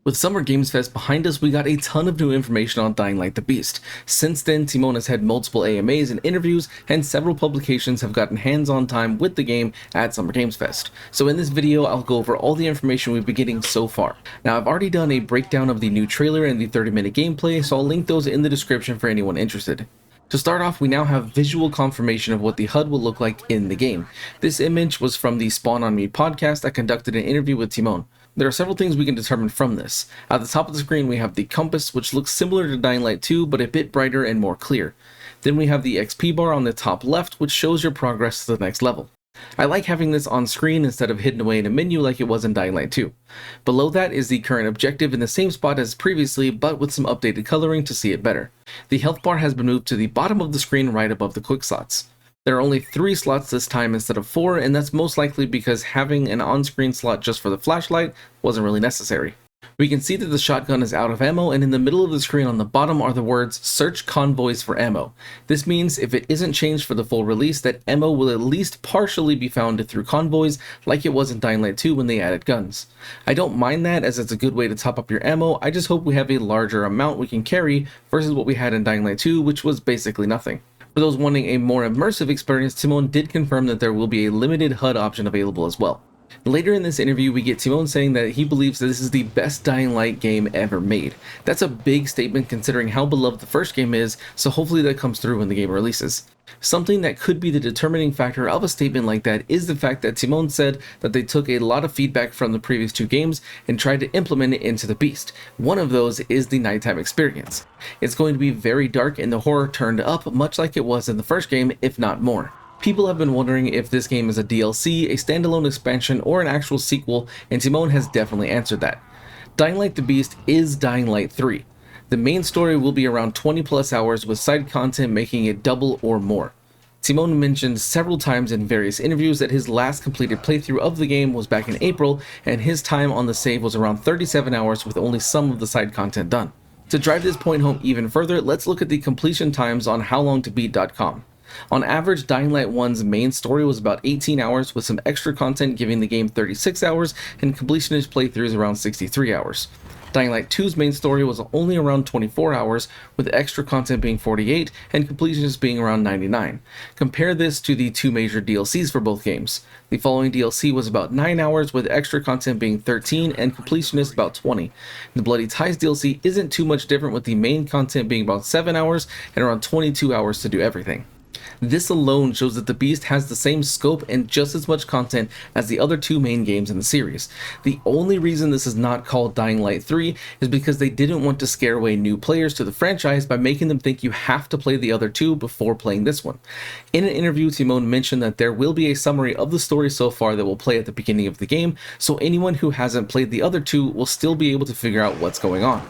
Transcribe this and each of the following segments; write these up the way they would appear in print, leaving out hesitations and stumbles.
With Summer Games Fest behind us, we got a ton of new information on Dying Light the Beast. Since then, Tymon has had multiple AMAs and interviews, and several publications have gotten hands-on time with the game at Summer Games Fest. So in this video, I'll go over all the information we've been getting so far. Now, I've already done a breakdown of the new trailer and the 30-minute gameplay, so I'll link those in the description for anyone interested. To start off, we now have visual confirmation of what the HUD will look like in the game. This image was from the Spawn on Me podcast that conducted an interview with Tymon. There are several things we can determine from this. At the top of the screen we have the compass, which looks similar to Dying Light 2 but a bit brighter and more clear. Then we have the XP bar on the top left, which shows your progress to the next level. I like having this on screen instead of hidden away in a menu like it was in Dying Light 2. Below that is the current objective in the same spot as previously, but with some updated coloring to see it better. The health bar has been moved to the bottom of the screen right above the quick slots. There are only 3 slots this time instead of 4, and that's most likely because having an on-screen slot just for the flashlight wasn't really necessary. We can see that the shotgun is out of ammo, and in the middle of the screen on the bottom are the words "Search convoys for ammo." This means if it isn't changed for the full release, that ammo will at least partially be found through convoys like it was in Dying Light 2 when they added guns. I don't mind that, as it's a good way to top up your ammo. I just hope we have a larger amount we can carry versus what we had in Dying Light 2, which was basically nothing. For those wanting a more immersive experience, Tymon did confirm that there will be a limited HUD option available as well. Later in this interview, we get Tymon saying that he believes that this is the best Dying Light game ever made. That's a big statement considering how beloved the first game is, so hopefully that comes through when the game releases. Something that could be the determining factor of a statement like that is the fact that Tymon said that they took a lot of feedback from the previous 2 games and tried to implement it into the Beast. One of those is the nighttime experience. It's going to be very dark and the horror turned up, much like it was in the first game, if not more. People have been wondering if this game is a DLC, a standalone expansion, or an actual sequel, and Tymon has definitely answered that. Dying Light the Beast is Dying Light 3. The main story will be around 20 plus hours, with side content making it double or more. Tymon mentioned several times in various interviews that his last completed playthrough of the game was back in April, and his time on the save was around 37 hours with only some of the side content done. To drive this point home even further, let's look at the completion times on howlongtobeat.com. On average, Dying Light 1's main story was about 18 hours, with some extra content giving the game 36 hours and completionist playthroughs around 63 hours. Dying Light 2's main story was only around 24 hours, with extra content being 48 and completionists being around 99. Compare this to the 2 major DLCs for both games. The following DLC was about 9 hours, with extra content being 13 and completionists about 20. The Bloody Ties DLC isn't too much different, with the main content being about 7 hours and around 22 hours to do everything. This alone shows that the Beast has the same scope and just as much content as the other 2 main games in the series. The only reason this is not called Dying Light 3 is because they didn't want to scare away new players to the franchise by making them think you have to play the other 2 before playing this one. In an interview, Tymon mentioned that there will be a summary of the story so far that will play at the beginning of the game, so anyone who hasn't played the other 2 will still be able to figure out what's going on.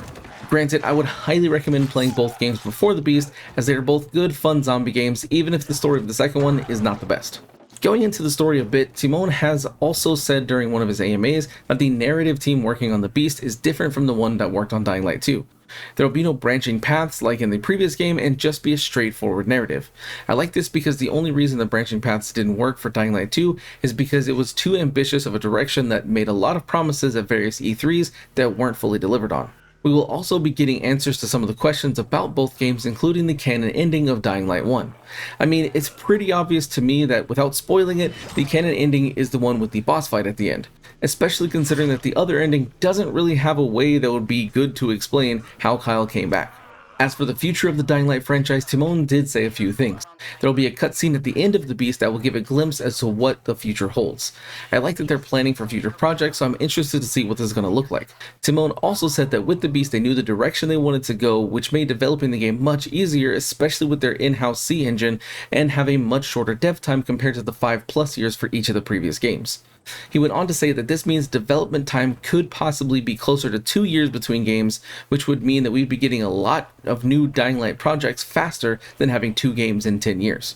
Granted, I would highly recommend playing both games before the Beast, as they are both good, fun zombie games, even if the story of the second one is not the best. Going into the story a bit, Tymon has also said during one of his AMAs that the narrative team working on the Beast is different from the one that worked on Dying Light 2. There will be no branching paths like in the previous game and just be a straightforward narrative. I like this because the only reason the branching paths didn't work for Dying Light 2 is because it was too ambitious of a direction that made a lot of promises at various E3s that weren't fully delivered on. We will also be getting answers to some of the questions about both games, including the canon ending of Dying Light 1. I mean, it's pretty obvious to me that without spoiling it, the canon ending is the one with the boss fight at the end, especially considering that the other ending doesn't really have a way that would be good to explain how Kyle came back. As for the future of the Dying Light franchise, Tymon did say a few things. There will be a cutscene at the end of the Beast that will give a glimpse as to what the future holds. I like that they're planning for future projects, so I'm interested to see what this is going to look like. Tymon also said that with the Beast they knew the direction they wanted to go, which made developing the game much easier, especially with their in-house C engine, and have a much shorter dev time compared to the 5+ years for each of the previous games. He went on to say that this means development time could possibly be closer to 2 years between games, which would mean that we'd be getting a lot of new Dying Light projects faster than having 2 games in 10 years.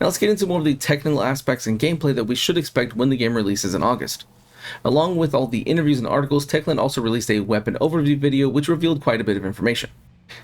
Now let's get into more of the technical aspects and gameplay that we should expect when the game releases in August. Along with all the interviews and articles, Techland also released a weapon overview video which revealed quite a bit of information.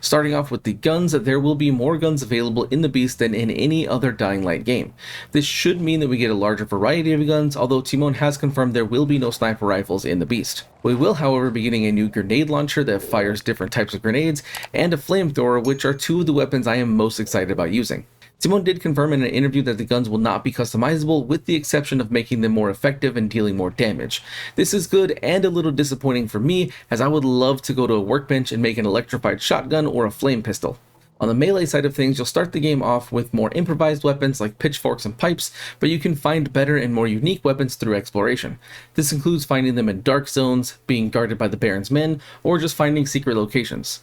Starting off with the guns, there will be more guns available in the Beast than in any other Dying Light game. This should mean that we get a larger variety of guns, although Tymon has confirmed there will be no sniper rifles in the Beast. We will, however, be getting a new grenade launcher that fires different types of grenades, and a flamethrower, which are two of the weapons I am most excited about using. Tymon did confirm in an interview that the guns will not be customizable, with the exception of making them more effective and dealing more damage. This is good and a little disappointing for me, as I would love to go to a workbench and make an electrified shotgun or a flame pistol. On the melee side of things, you'll start the game off with more improvised weapons like pitchforks and pipes, but you can find better and more unique weapons through exploration. This includes finding them in dark zones, being guarded by the Baron's men, or just finding secret locations.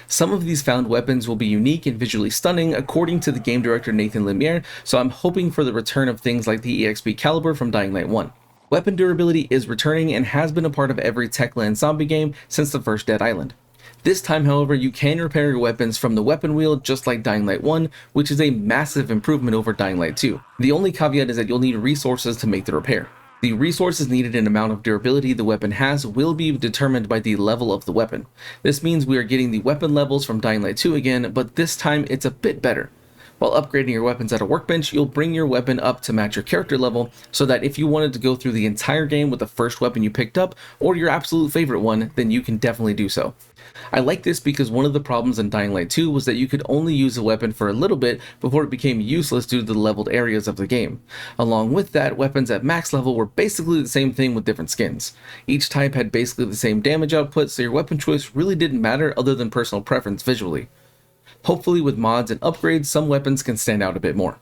Some of these found weapons will be unique and visually stunning according to the game director Nathan Lemire, so I'm hoping for the return of things like the EXP caliber from Dying Light 1. Weapon durability is returning and has been a part of every Techland zombie game since the first Dead Island. This time, however, you can repair your weapons from the weapon wheel just like Dying Light 1, which is a massive improvement over Dying Light 2. The only caveat is that you'll need resources to make the repair. The resources needed and amount of durability the weapon has will be determined by the level of the weapon. This means we are getting the weapon levels from Dying Light 2 again, but this time it's a bit better. While upgrading your weapons at a workbench, you'll bring your weapon up to match your character level, so that if you wanted to go through the entire game with the first weapon you picked up, or your absolute favorite one, then you can definitely do so. I like this because one of the problems in Dying Light 2 was that you could only use a weapon for a little bit before it became useless due to the leveled areas of the game. Along with that, weapons at max level were basically the same thing with different skins. Each type had basically the same damage output, so your weapon choice really didn't matter other than personal preference visually. Hopefully with mods and upgrades, some weapons can stand out a bit more.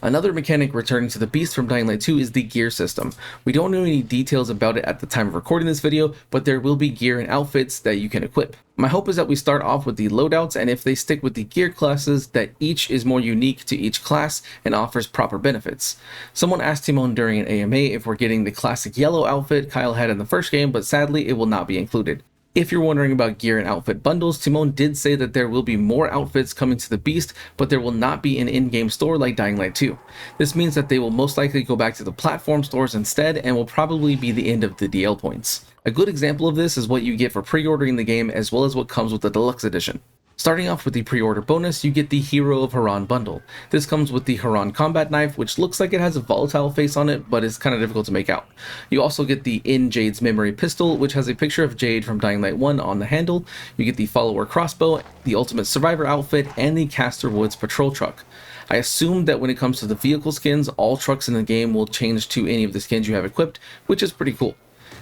Another mechanic returning to the Beast from Dying Light 2 is the gear system. We don't know any details about it at the time of recording this video, but there will be gear and outfits that you can equip. My hope is that we start off with the loadouts, and if they stick with the gear classes, that each is more unique to each class and offers proper benefits. Someone asked Tymon during an AMA if we're getting the classic yellow outfit Kyle had in the first game, but sadly it will not be included. If you're wondering about gear and outfit bundles, Tymon did say that there will be more outfits coming to the Beast, but there will not be an in-game store like Dying Light 2. This means that they will most likely go back to the platform stores instead, and will probably be the end of the DL points. A good example of this is what you get for pre-ordering the game, as well as what comes with the Deluxe edition. Starting off with the pre-order bonus, you get the Hero of Haran bundle. This comes with the Haran combat knife, which looks like it has a volatile face on it, but is kind of difficult to make out. You also get the In Jade's Memory pistol, which has a picture of Jade from Dying Light 1 on the handle. You get the Follower crossbow, the Ultimate Survivor outfit, and the Castor Woods patrol truck. I assume that when it comes to the vehicle skins, all trucks in the game will change to any of the skins you have equipped, which is pretty cool.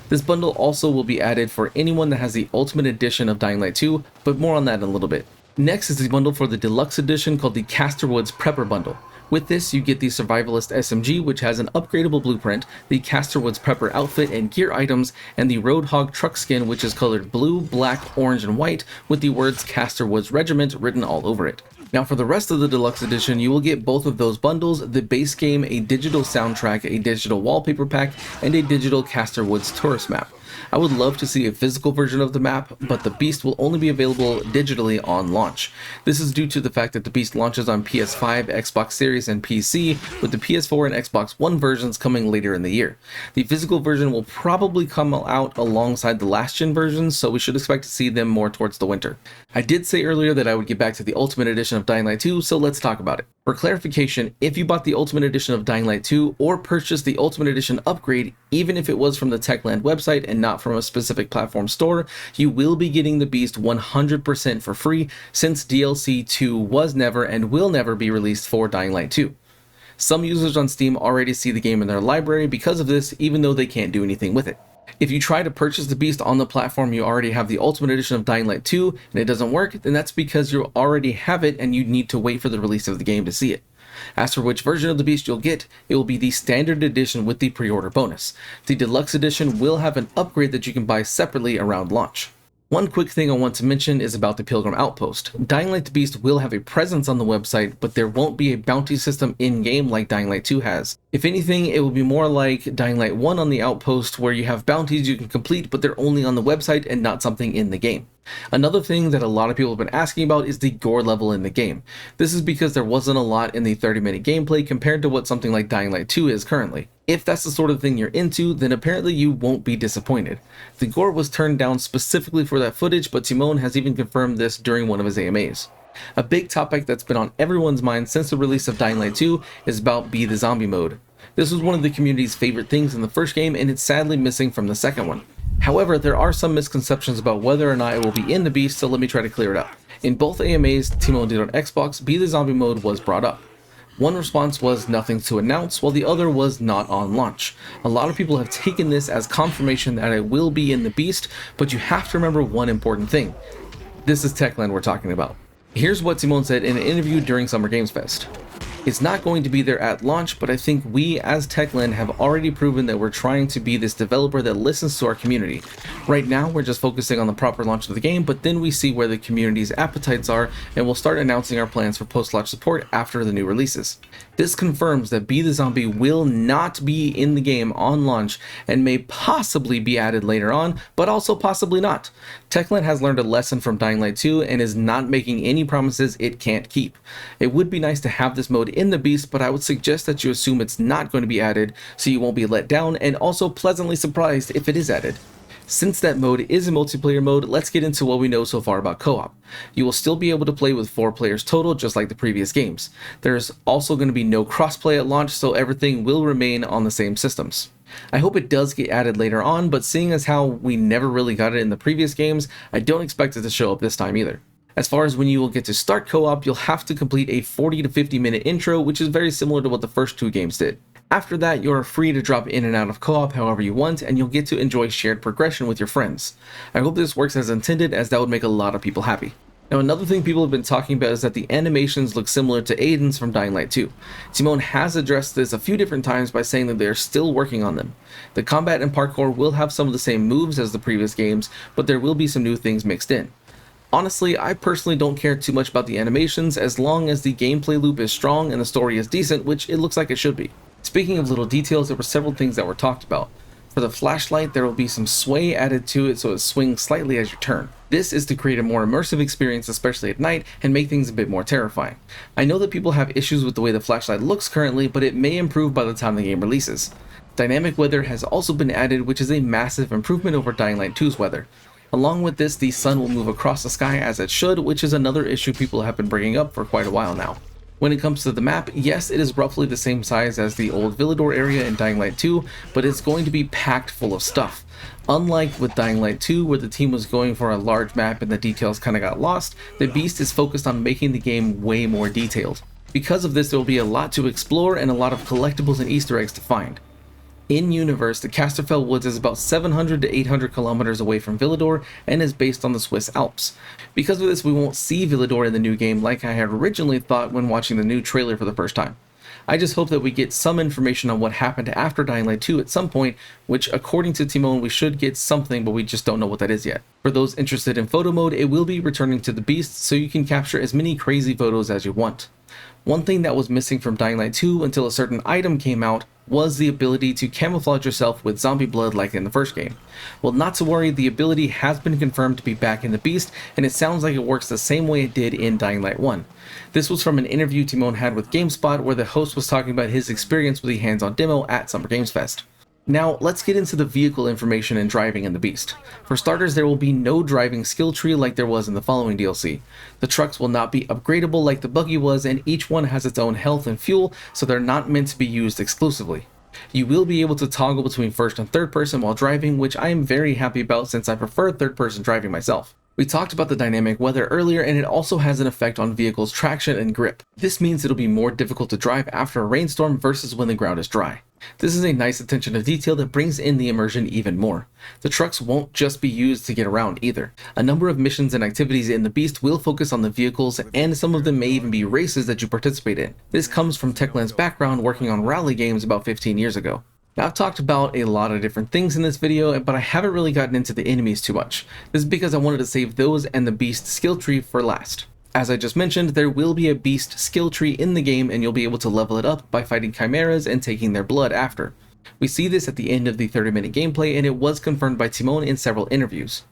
This bundle also will be added for anyone that has the Ultimate Edition of Dying Light 2, but more on that in a little bit. Next is the bundle for the Deluxe Edition called the Castor Woods Prepper Bundle. With this, you get the Survivalist SMG, which has an upgradable blueprint, the Castor Woods Prepper outfit and gear items, and the Roadhog truck skin, which is colored blue, black, orange, and white, with the words Castor Woods Regiment written all over it. Now for the rest of the Deluxe Edition, you will get both of those bundles, the base game, a digital soundtrack, a digital wallpaper pack, and a digital Castor Woods tourist map. I would love to see a physical version of the map, but the Beast will only be available digitally on launch. This is due to the fact that the Beast launches on PS5, Xbox Series, and PC, with the PS4 and Xbox One versions coming later in the year. The physical version will probably come out alongside the last gen versions, so we should expect to see them more towards the winter. I did say earlier that I would get back to the Ultimate Edition of Dying Light 2, so let's talk about it. For clarification, if you bought the Ultimate Edition of Dying Light 2 or purchased the Ultimate Edition upgrade, even if it was from the Techland website and not from a specific platform store, you will be getting the Beast 100% for free, since DLC 2 was never and will never be released for Dying Light 2. Some users on Steam already see the game in their library because of this, even though they can't do anything with it. If you try to purchase the Beast on the platform you already have the Ultimate Edition of Dying Light 2 and it doesn't work, then that's because you already have it and you need to wait for the release of the game to see it. As for which version of the Beast you'll get, it will be the Standard Edition with the pre-order bonus. The Deluxe Edition will have an upgrade that you can buy separately around launch. One quick thing I want to mention is about the Pilgrim Outpost. Dying Light the Beast will have a presence on the website, but there won't be a bounty system in-game like Dying Light 2 has. If anything, it will be more like Dying Light 1 on the Outpost, where you have bounties you can complete, but they're only on the website and not something in the game. Another thing that a lot of people have been asking about is the gore level in the game. This is because there wasn't a lot in the 30-minute gameplay compared to what something like Dying Light 2 is currently. If that's the sort of thing you're into, then apparently you won't be disappointed. The gore was turned down specifically for that footage, but Tymon has even confirmed this during one of his AMAs. A big topic that's been on everyone's mind since the release of Dying Light 2 is about Be the Zombie mode. This was one of the community's favorite things in the first game, and it's sadly missing from the second one. However, there are some misconceptions about whether or not it will be in the Beast, so let me try to clear it up. In both AMAs Tymon did on Xbox, Be the Zombie mode was brought up. One response was nothing to announce, while the other was not on launch. A lot of people have taken this as confirmation that it will be in the Beast, but you have to remember one important thing. This is Techland we're talking about. Here's what Tymon said in an interview during Summer Games Fest. It's not going to be there at launch, but I think we as Techland have already proven that we're trying to be this developer that listens to our community. Right now we're just focusing on the proper launch of the game, but then we see where the community's appetites are and we'll start announcing our plans for post-launch support after the new releases. This confirms that Be the Zombie will not be in the game on launch and may possibly be added later on, but also possibly not. Techland has learned a lesson from Dying Light 2 and is not making any promises it can't keep. It would be nice to have this mode in the Beast, but I would suggest that you assume it's not going to be added so you won't be let down and also pleasantly surprised if it is added. Since that mode is a multiplayer mode, let's get into what we know so far about co-op. You will still be able to play with 4 players total, just like the previous games. There's also going to be no crossplay at launch, so everything will remain on the same systems. I hope it does get added later on, but seeing as how we never really got it in the previous games, I don't expect it to show up this time either. As far as when you will get to start co-op, you'll have to complete a 40 to 50 minute intro, which is very similar to what the first 2 games did. After that, you're free to drop in and out of co-op however you want, and you'll get to enjoy shared progression with your friends. I hope this works as intended, as that would make a lot of people happy. Now, another thing people have been talking about is that the animations look similar to Aiden's from Dying Light 2. Tymon has addressed this a few different times by saying that they are still working on them. The combat and parkour will have some of the same moves as the previous games, but there will be some new things mixed in. Honestly, I personally don't care too much about the animations as long as the gameplay loop is strong and the story is decent, which it looks like it should be. Speaking of little details, there were several things that were talked about. For the flashlight, there will be some sway added to it so it swings slightly as you turn. This is to create a more immersive experience, especially at night, and make things a bit more terrifying. I know that people have issues with the way the flashlight looks currently, but it may improve by the time the game releases. Dynamic weather has also been added, which is a massive improvement over Dying Light 2's weather. Along with this, the sun will move across the sky as it should, which is another issue people have been bringing up for quite a while now. When it comes to the map, yes, it is roughly the same size as the old Villador area in Dying Light 2, but it's going to be packed full of stuff. Unlike with Dying Light 2, where the team was going for a large map and the details kinda got lost, the Beast is focused on making the game way more detailed. Because of this, there will be a lot to explore and a lot of collectibles and Easter eggs to find. In-universe, the Casterfell Woods is about 700 to 800 kilometers away from Villador and is based on the Swiss Alps. Because of this, we won't see Villador in the new game like I had originally thought when watching the new trailer for the first time. I just hope that we get some information on what happened after Dying Light 2 at some point, which according to Tymon we should get something, but we just don't know what that is yet. For those interested in photo mode, it will be returning to the Beast so you can capture as many crazy photos as you want. One thing that was missing from Dying Light 2 until a certain item came out was the ability to camouflage yourself with zombie blood like in the first game. Well, not to worry, the ability has been confirmed to be back in the Beast, and it sounds like it works the same way it did in Dying Light 1. This was from an interview Tymon had with GameSpot where the host was talking about his experience with the hands-on demo at Summer Games Fest. Now, let's get into the vehicle information and driving in the Beast. For starters, there will be no driving skill tree like there was in the following DLC. The trucks will not be upgradable like the buggy was, and each one has its own health and fuel, so they're not meant to be used exclusively. You will be able to toggle between first and third person while driving, which I am very happy about since I prefer third person driving myself. We talked about the dynamic weather earlier, and it also has an effect on vehicles' traction and grip. This means it'll be more difficult to drive after a rainstorm versus when the ground is dry. This is a nice attention to detail that brings in the immersion even more. The trucks won't just be used to get around either. A number of missions and activities in the Beast will focus on the vehicles, and some of them may even be races that you participate in. This comes from Techland's background working on rally games about 15 years ago. Now, I've talked about a lot of different things in this video, but I haven't really gotten into the enemies too much. This is because I wanted to save those and the Beast skill tree for last. As I just mentioned, there will be a Beast skill tree in the game, and you'll be able to level it up by fighting Chimeras and taking their blood after. We see this at the end of the 30-minute gameplay, and it was confirmed by Tymon in several interviews.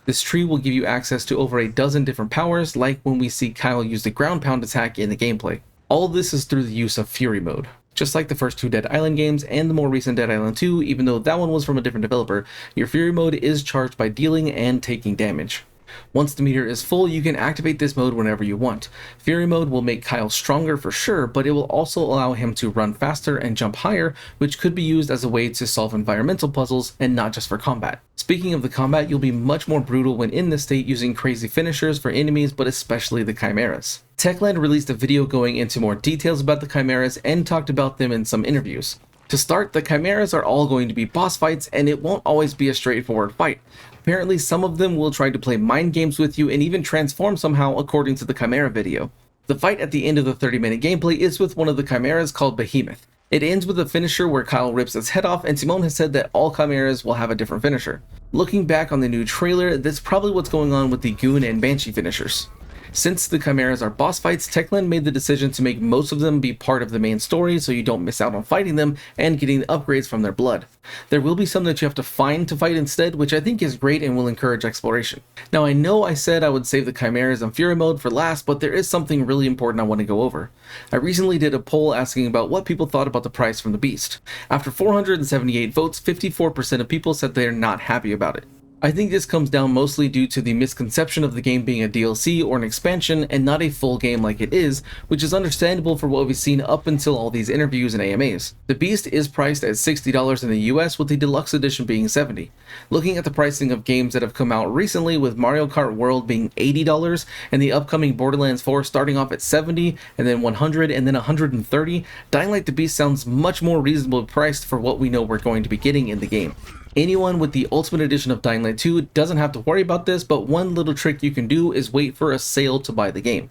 This tree will give you access to over a dozen different powers, like when we see Kyle use the ground pound attack in the gameplay. All of this is through the use of Fury mode. Just like the first two Dead Island games and the more recent Dead Island 2, even though that one was from a different developer, your Fury mode is charged by dealing and taking damage. Once the meter is full, you can activate this mode whenever you want. Fury mode will make Kyle stronger for sure, but it will also allow him to run faster and jump higher, which could be used as a way to solve environmental puzzles and not just for combat. Speaking of the combat, you'll be much more brutal when in this state using crazy finishers for enemies, but especially the Chimeras. Techland released a video going into more details about the Chimeras and talked about them in some interviews. To start, the Chimeras are all going to be boss fights, and it won't always be a straightforward fight. Apparently, some of them will try to play mind games with you and even transform somehow according to the Chimera video. The fight at the end of the 30-minute gameplay is with one of the Chimeras called Behemoth. It ends with a finisher where Kyle rips its head off, and Tymon has said that all Chimeras will have a different finisher. Looking back on the new trailer, that's probably what's going on with the Goon and Banshee finishers. Since the Chimeras are boss fights, Techland made the decision to make most of them be part of the main story so you don't miss out on fighting them and getting upgrades from their blood. There will be some that you have to find to fight instead, which I think is great and will encourage exploration. Now I know I said I would save the Chimeras and Fury mode for last, but there is something really important I want to go over. I recently did a poll asking about what people thought about the price from the Beast. After 478 votes, 54% of people said they're not happy about it. I think this comes down mostly due to the misconception of the game being a DLC or an expansion and not a full game like it is, which is understandable for what we've seen up until all these interviews and AMAs. The Beast is priced at $60 in the US, with the Deluxe edition being $70. Looking at the pricing of games that have come out recently, with Mario Kart World being $80 and the upcoming Borderlands 4 starting off at $70 and then $100 and then $130, Dying Light the Beast sounds much more reasonably priced for what we know we're going to be getting in the game. Anyone with the Ultimate Edition of Dying Light 2 doesn't have to worry about this, but one little trick you can do is wait for a sale to buy the game.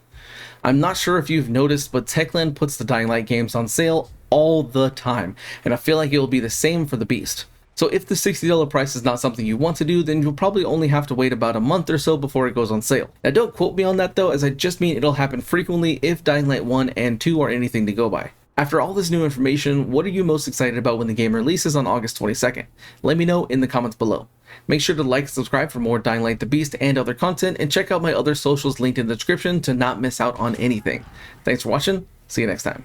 I'm not sure if you've noticed, but Techland puts the Dying Light games on sale all the time, and I feel like it will be the same for the Beast. So if the $60 price is not something you want to do, then you'll probably only have to wait about a month or so before it goes on sale. Now don't quote me on that though, as I just mean it'll happen frequently if Dying Light 1 and 2 are anything to go by. After all this new information, what are you most excited about when the game releases on August 22nd? Let me know in the comments below. Make sure to like and subscribe for more Dying Light the Beast and other content, and check out my other socials linked in the description to not miss out on anything. Thanks for watching, see you next time.